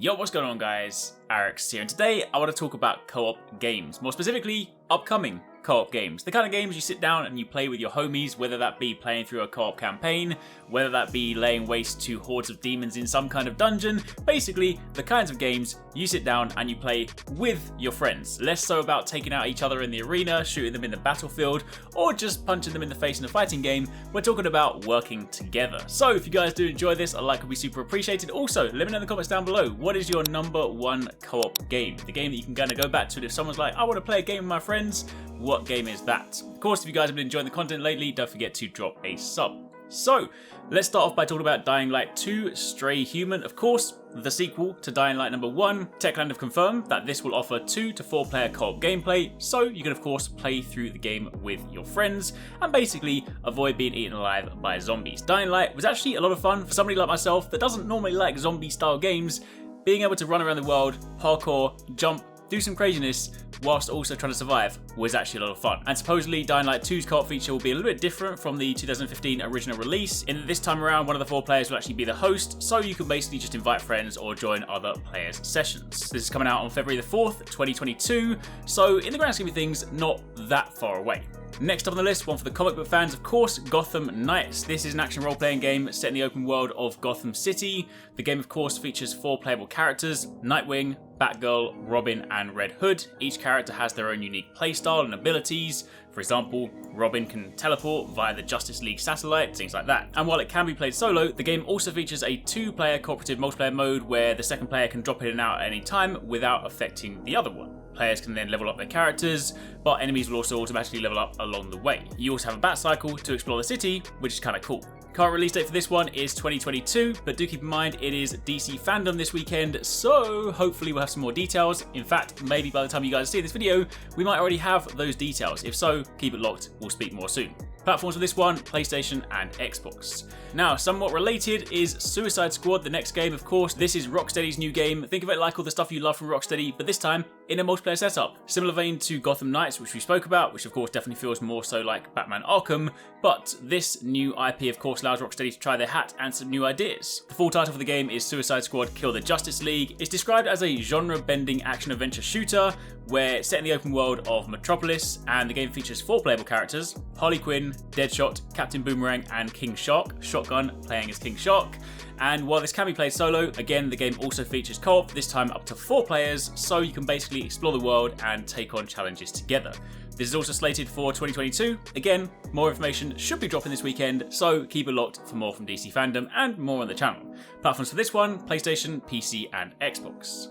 Yo, what's going on guys? REDFALL here, and today I want to talk about co-op games, more specifically upcoming co-op games. The kind of games you sit down and you play with your homies, whether that be playing through a co-op campaign, whether that be laying waste to hordes of demons in some kind of dungeon. Basically, the kinds of games you sit down and you play with your friends. Less so about taking out each other in the arena, shooting them in the battlefield, or just punching them in the face in a fighting game. We're talking about working together. So if you guys do enjoy this, a like would be super appreciated. Also, let me know in the comments down below, what is your #1 co-op game? The game that you can kind of go back to, and if someone's like, I want to play a game with my friends, what game is that? Of course, if you guys have been enjoying the content lately, don't forget to drop a sub. So, let's start off by talking about Dying Light 2 Stray Human. Of course, the sequel to Dying Light #1. Techland have confirmed that this will offer 2 to 4 player co-op gameplay, so you can of course play through the game with your friends and basically avoid being eaten alive by zombies. Dying Light was actually a lot of fun for somebody like myself that doesn't normally like zombie style games. Being able to run around the world, parkour, jump, do some craziness, whilst also trying to survive was actually a lot of fun. And supposedly Dying Light 2's co-op feature will be a little bit different from the 2015 original release, in that this time around one of the 4 players will actually be the host, so you can basically just invite friends or join other players' sessions. This is coming out on February the 4th, 2022, so in the grand scheme of things, not that far away. Next up on the list, one for the comic book fans, of course, Gotham Knights. This is an action role-playing game set in the open world of Gotham City. The game, of course, features 4 playable characters: Nightwing, Batgirl, Robin, and Red Hood. Each character has their own unique playstyle and abilities. For example, Robin can teleport via the Justice League satellite, things like that. And while it can be played solo, the game also features a 2-player cooperative multiplayer mode where the second player can drop in and out at any time without affecting the other one. Players can then level up their characters, but enemies will also automatically level up along the way. You also have a bat cycle to explore the city, which is kind of cool. Current release date for this one is 2022, but do keep in mind it is DC Fandom this weekend, so hopefully we'll have some more details. In fact, maybe by the time you guys see this video, we might already have those details. If so, keep it locked, we'll speak more soon. Platforms for this one, PlayStation and Xbox. Now, somewhat related is Suicide Squad, the next game, of course. This is Rocksteady's new game. Think of it like all the stuff you love from Rocksteady, but this time in a multiplayer setup. Similar vein to Gotham Knights, which we spoke about, which of course definitely feels more so like Batman Arkham, but this new IP of course allows Rocksteady to try their hat and some new ideas. The full title for the game is Suicide Squad Kill the Justice League. It's described as a genre-bending action-adventure shooter where it's set in the open world of Metropolis, and the game features 4 playable characters: Harley Quinn, Deadshot, Captain Boomerang, and King Shark. Shotgun playing as King Shark. And while this can be played solo, again, the game also features co-op, this time up to 4 players, so you can basically explore the world and take on challenges together. This is also slated for 2022. Again, more information should be dropping this weekend, so keep it locked for more from DC Fandom and more on the channel. Platforms for this one, PlayStation, PC, and Xbox.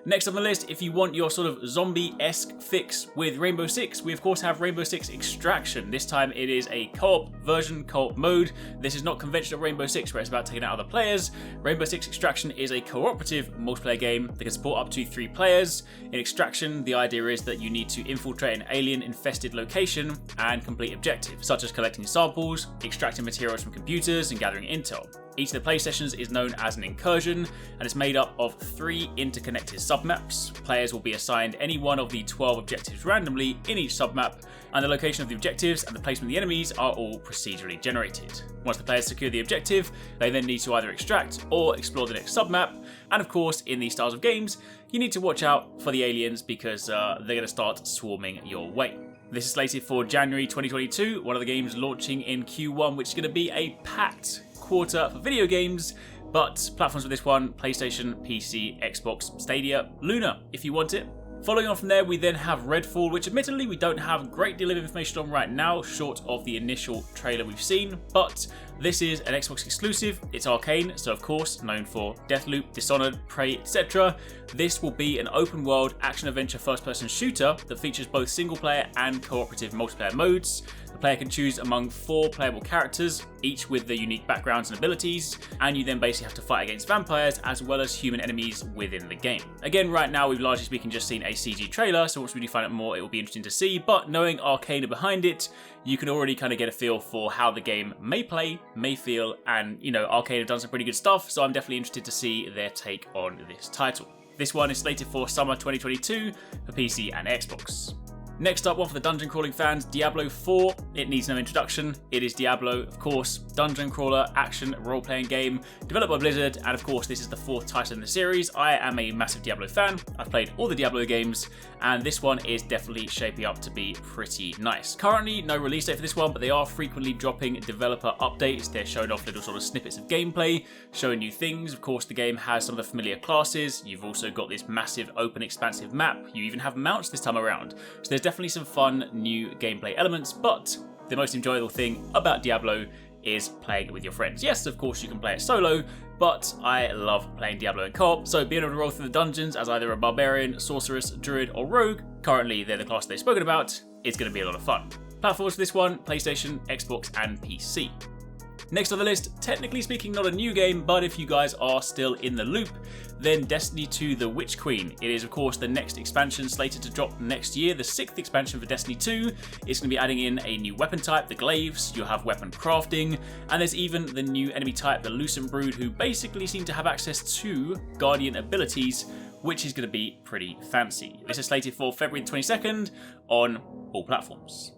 Next on the list, if you want your sort of zombie-esque fix with Rainbow Six, we of course have Rainbow Six Extraction. This time it is a co-op version, co-op mode. This is not conventional Rainbow Six where it's about taking out other players. Rainbow Six Extraction is a cooperative multiplayer game that can support up to 3 players. In Extraction, the idea is that you need to infiltrate an alien-infested location and complete objectives, such as collecting samples, extracting materials from computers, and gathering intel. Each of the play sessions is known as an incursion, and it's made up of 3 interconnected submaps. Players will be assigned any one of the 12 objectives randomly in each submap, and the location of the objectives and the placement of the enemies are all procedurally generated. Once the players secure the objective, they then need to either extract or explore the next submap, and of course, in these styles of games, you need to watch out for the aliens because they're going to start swarming your way. This is slated for January 2022, one of the games launching in Q1, which is going to be a packed quarter for video games, but platforms for this one, PlayStation, PC, Xbox, Stadia, Luna, if you want it. Following on from there, we then have REDFALL, which admittedly we don't have a great deal of information on right now, short of the initial trailer we've seen, but this is an Xbox exclusive. It's Arcane, so of course, known for Deathloop, Dishonored, Prey, etc. This will be an open world action-adventure first-person shooter that features both single-player and cooperative multiplayer modes. The player can choose among 4 playable characters, each with their unique backgrounds and abilities, and you then basically have to fight against vampires as well as human enemies within the game. Again, right now we've largely speaking just seen a CG trailer, so once we do find out more it will be interesting to see, but knowing Arcane are behind it, you can already kind of get a feel for how the game may play, may feel, and you know, Arcane have done some pretty good stuff, so I'm definitely interested to see their take on this title. This one is slated for summer 2022 for PC and Xbox. Next up, one for the dungeon crawling fans, Diablo 4. It needs no introduction. It is Diablo, of course, dungeon crawler, action, role-playing game, developed by Blizzard, and of course this is the 4th title in the series. I am a massive Diablo fan. I've played all the Diablo games, and this one is definitely shaping up to be pretty nice. Currently, no release date for this one, but they are frequently dropping developer updates. They're showing off little sort of snippets of gameplay, showing new things. Of course, the game has some of the familiar classes. You've also got this massive open expansive map. You even have mounts this time around. So there's definitely some fun new gameplay elements, but the most enjoyable thing about Diablo is playing it with your friends. Yes, of course you can play it solo, but I love playing Diablo in co-op, so being able to roll through the dungeons as either a barbarian, sorceress, druid, or rogue, currently they're the class they've spoken about, it's going to be a lot of fun. Platforms for this one, PlayStation, Xbox, and PC. Next on the list, technically speaking not a new game, but if you guys are still in the loop, then Destiny 2 The Witch Queen. It is of course the next expansion slated to drop next year, the 6th expansion for Destiny 2. It's going to be adding in a new weapon type, the Glaives, you'll have weapon crafting, and there's even the new enemy type, the Lucent Brood, who basically seem to have access to Guardian abilities, which is going to be pretty fancy. This is slated for February 22nd on all platforms.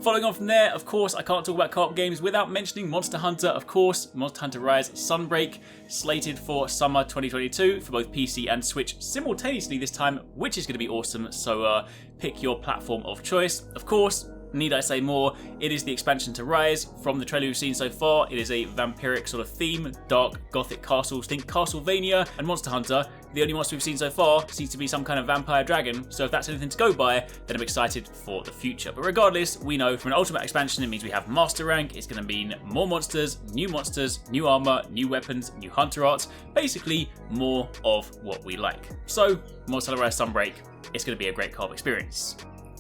Following on from there, of course, I can't talk about co-op games without mentioning Monster Hunter, of course. Monster Hunter Rise Sunbreak, slated for summer 2022 for both PC and Switch simultaneously this time, which is going to be awesome, so pick your platform of choice. Of course, need I say more, it is the expansion to Rise. From the trailer we've seen so far, it is a vampiric sort of theme, dark gothic castles, think Castlevania, and Monster Hunter. The only monster we've seen so far seems to be some kind of vampire dragon, so if that's anything to go by, then I'm excited for the future. But regardless, we know from an Ultimate expansion it means we have Master Rank, it's going to mean more monsters, new armor, new weapons, new hunter arts, basically more of what we like. So, Monster Hunter Rise Sunbreak, it's going to be a great co-op experience.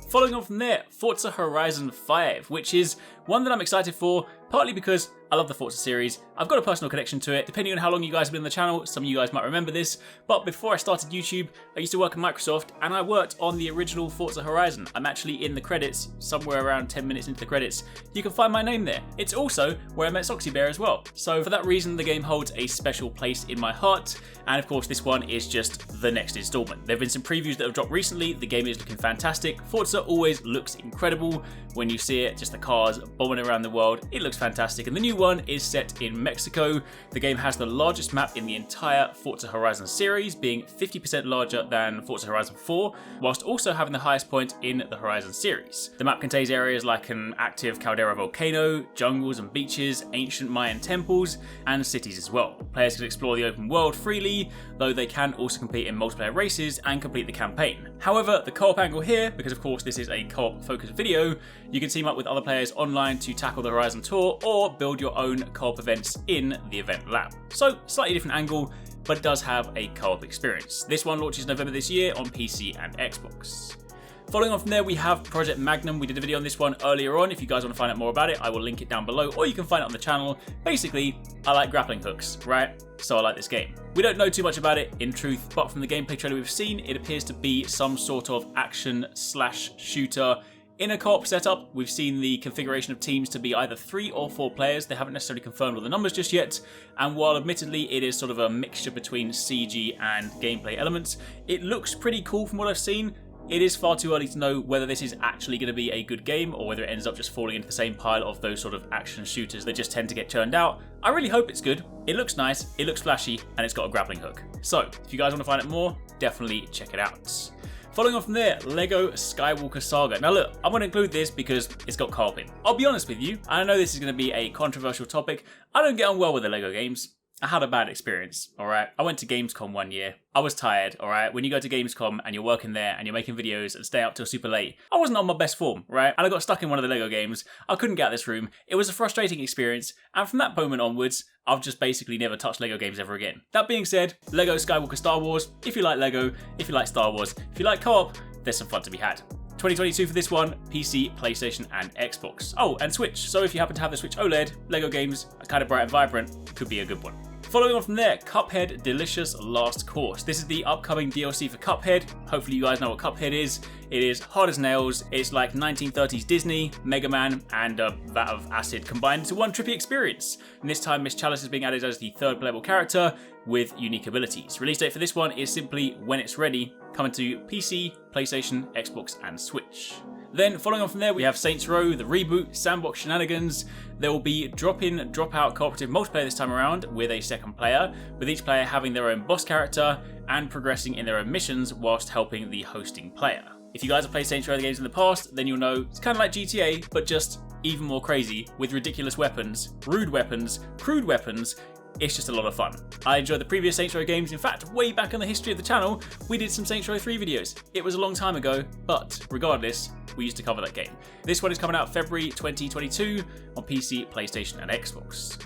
Following on from there, Forza Horizon 5, which is one that I'm excited for, partly because I love the Forza series. I've got a personal connection to it. Depending on how long you guys have been on the channel, some of you guys might remember this, but before I started YouTube, I used to work at Microsoft and I worked on the original Forza Horizon. I'm actually in the credits, somewhere around 10 minutes into the credits. You can find my name there. It's also where I met Soxy Bear as well. So for that reason, the game holds a special place in my heart. And of course, this one is just the next installment. There have been some previews that have dropped recently. The game is looking fantastic. Forza always looks incredible when you see it, just the cars bombing around the world. It looks fantastic. And the new one is set in Mexico. The game has the largest map in the entire Forza Horizon series, being 50% larger than Forza Horizon 4, whilst also having the highest point in the Horizon series. The map contains areas like an active caldera volcano, jungles and beaches, ancient Mayan temples, and cities as well. Players can explore the open world freely, though they can also compete in multiplayer races and complete the campaign. However, the co-op angle here, because of course this is a co-op focused video, you can team up with other players online to tackle the Horizon Tour or build your own co-op events in the event lab. So, slightly different angle, but it does have a co-op experience. This one launches November this year on PC and Xbox. Following on from there, we have Project Magnum. We did a video on this one earlier on. If you guys want to find out more about it, I will link it down below, or you can find it on the channel. Basically, I like grappling hooks, right? So I like this game. We don't know too much about it, in truth, but from the gameplay trailer we've seen, it appears to be some sort of action/shooter in a co-op setup. We've seen the configuration of teams to be either 3 or 4 players. They haven't necessarily confirmed all the numbers just yet. And while admittedly it is sort of a mixture between CG and gameplay elements, it looks pretty cool from what I've seen. It is far too early to know whether this is actually going to be a good game or whether it ends up just falling into the same pile of those sort of action shooters that just tend to get churned out. I really hope it's good. It looks nice, it looks flashy, and it's got a grappling hook. So, if you guys want to find out more, definitely check it out. Following on from there, LEGO SKYWALKER Saga. Now look, I'm going to include this because it's got co-op in. I'll be honest with you, I know this is going to be a controversial topic. I don't get on well with the LEGO games. I had a bad experience, alright? I went to Gamescom one year. I was tired, alright? When you go to Gamescom and you're working there and you're making videos and stay up till super late, I wasn't on my best form, right? And I got stuck in one of the LEGO games. I couldn't get out of this room. It was a frustrating experience. And from that moment onwards, I've just basically never touched LEGO games ever again. That being said, LEGO SKYWALKER Star Wars, if you like LEGO, if you like Star Wars, if you like co-op, there's some fun to be had. 2022 for this one, PC, PlayStation, and Xbox. Oh, and Switch. So if you happen to have the Switch OLED, LEGO games are kind of bright and vibrant, could be a good one. Following on from there, CUPHEAD Delicious Last Course. This is the upcoming DLC for CUPHEAD. Hopefully you guys know what CUPHEAD is. It is hard as nails. It's like 1930s Disney, Mega Man, and a vat of acid combined into one trippy experience. And this time Miss Chalice is being added as the 3rd playable character with unique abilities. Release date for this one is simply when it's ready, coming to PC, PlayStation, Xbox, and Switch. Then following on from there, we have Saints Row, the reboot, sandbox shenanigans. There will be drop-in, drop-out cooperative multiplayer this time around with a second player, with each player having their own boss character and progressing in their own missions whilst helping the hosting player. If you guys have played Saints Row games in the past, then you'll know it's kind of like GTA, but just even more crazy with ridiculous weapons, rude weapons, crude weapons. It's just a lot of fun. I enjoyed the previous Saints Row games. In fact, way back in the history of the channel, we did some Saints Row 3 videos. It was a long time ago, but regardless, we used to cover that game. This one is coming out February 2022 on PC, PlayStation, and Xbox.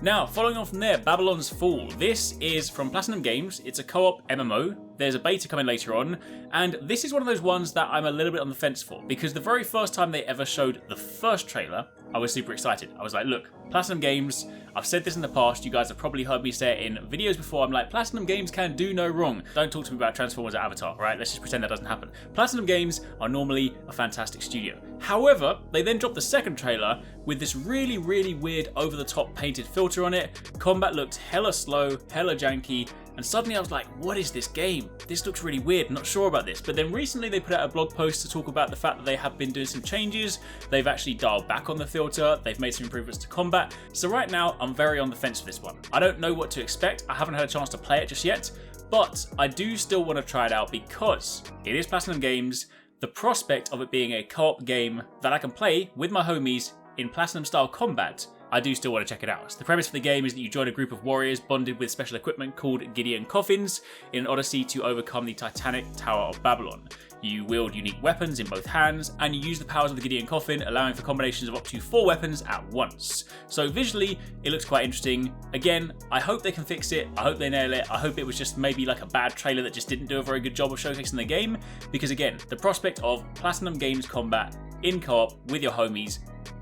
Now, following on from there, Babylon's Fall. This is from Platinum Games. It's a co-op MMO. There's a beta coming later on, and this is one of those ones that I'm a little bit on the fence for, because the very first time they ever showed the first trailer, I was super excited. I was like, look, Platinum Games, I've said this in the past, you guys have probably heard me say it in videos before, I'm like, Platinum Games can do no wrong. Don't talk to me about Transformers or Avatar, right? Let's just pretend that doesn't happen. Platinum Games are normally a fantastic studio. However, they then dropped the second trailer with this really, really weird over-the-top painted filter on it. Combat looked hella slow, hella janky, and suddenly I was like, what is this game? This looks really weird, I'm not sure about this. But then recently they put out a blog post to talk about the fact that they have been doing some changes. They've actually dialed back on the filter, they've made some improvements to combat. So right now, I'm very on the fence for this one. I don't know what to expect, I haven't had a chance to play it just yet, but I do still want to try it out because it is Platinum Games. The prospect of it being a co-op game that I can play with my homies in Platinum style combat, I do still want to check it out. So the premise for the game is that you join a group of warriors bonded with special equipment called Gideon Coffins in an odyssey to overcome the Titanic Tower of Babylon. You wield unique weapons in both hands, and you use the powers of the Gideon Coffin, allowing for combinations of up to 4 weapons at once. So visually, it looks quite interesting. Again, I hope they can fix it, I hope they nail it, I hope it was just maybe like a bad trailer that just didn't do a very good job of showcasing the game, because again, the prospect of Platinum Games combat in co-op with your homies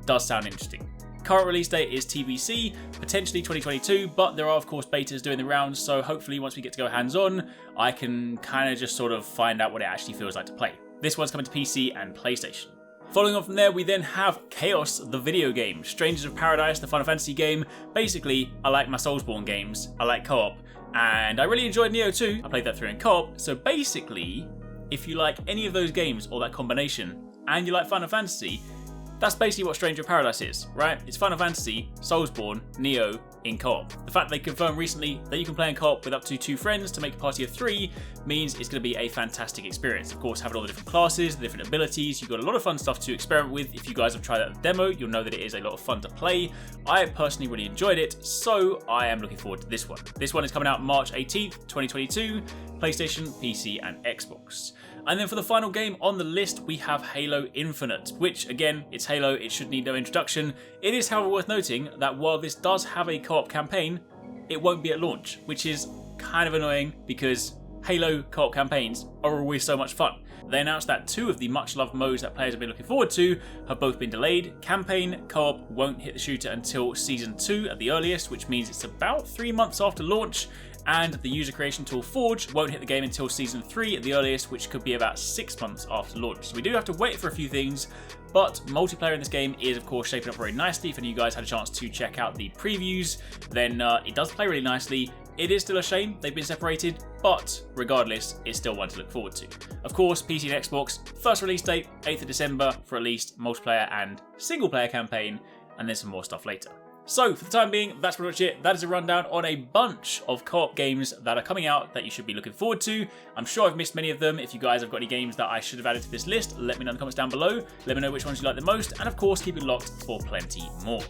does sound interesting. Current release date is TBC, potentially 2022, but there are of course betas doing the rounds, so hopefully once we get to go hands-on, I can kind of just sort of find out what it actually feels like to play. This one's coming to PC and PlayStation. Following on from there, we then have Chaos, the video game. Strangers of Paradise, the Final Fantasy game. Basically, I like my Soulsborne games, I like co-op, and I really enjoyed Neo 2. I played that through in co-op, so basically, if you like any of those games or that combination, and you like Final Fantasy, that's basically what Stranger of Paradise is, right? It's Final Fantasy, Soulsborne, Neo in co-op. The fact they confirmed recently that you can play in co-op with up to 2 friends to make a party of 3 means it's going to be a fantastic experience. Of course, having all the different classes, the different abilities, you've got a lot of fun stuff to experiment with. If you guys have tried out the demo, you'll know that it is a lot of fun to play. I personally really enjoyed it, so I am looking forward to this one. This one is coming out March 18th, 2022, PlayStation, PC, and Xbox. And then for the final game on the list, we have Halo Infinite, which again, it's Halo, it should need no introduction. It is however worth noting that while this does have a co-op campaign, it won't be at launch, which is kind of annoying because Halo co-op campaigns are always so much fun. They announced that 2 of the much loved modes that players have been looking forward to have both been delayed. Campaign co-op won't hit the shooter until Season 2 at the earliest, which means it's about 3 months after launch. And the user creation tool Forge won't hit the game until Season 3 at the earliest, which could be about 6 months after launch. So we do have to wait for a few things, but multiplayer in this game is of course shaping up very nicely. If any of you guys had a chance to check out the previews, then it does play really nicely. It is still a shame they've been separated, but regardless, it's still one to look forward to. Of course, PC and Xbox, first release date, 8th of December for at least multiplayer and single player campaign, and then some more stuff later. So, for the time being, that's pretty much it. That is a rundown on a bunch of co-op games that are coming out that you should be looking forward to. I'm sure I've missed many of them. If you guys have got any games that I should have added to this list, let me know in the comments down below. Let me know which ones you like the most, and of course, keep it locked for plenty more.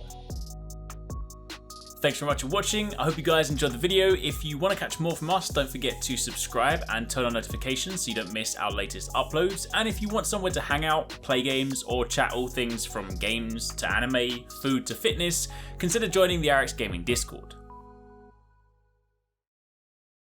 Thanks very much for watching. I hope you guys enjoyed the video. If you want to catch more from us, don't forget to subscribe and turn on notifications so you don't miss our latest uploads. And if you want somewhere to hang out, play games, or chat all things from games to anime, food to fitness, consider joining the REDFALL Gaming Discord.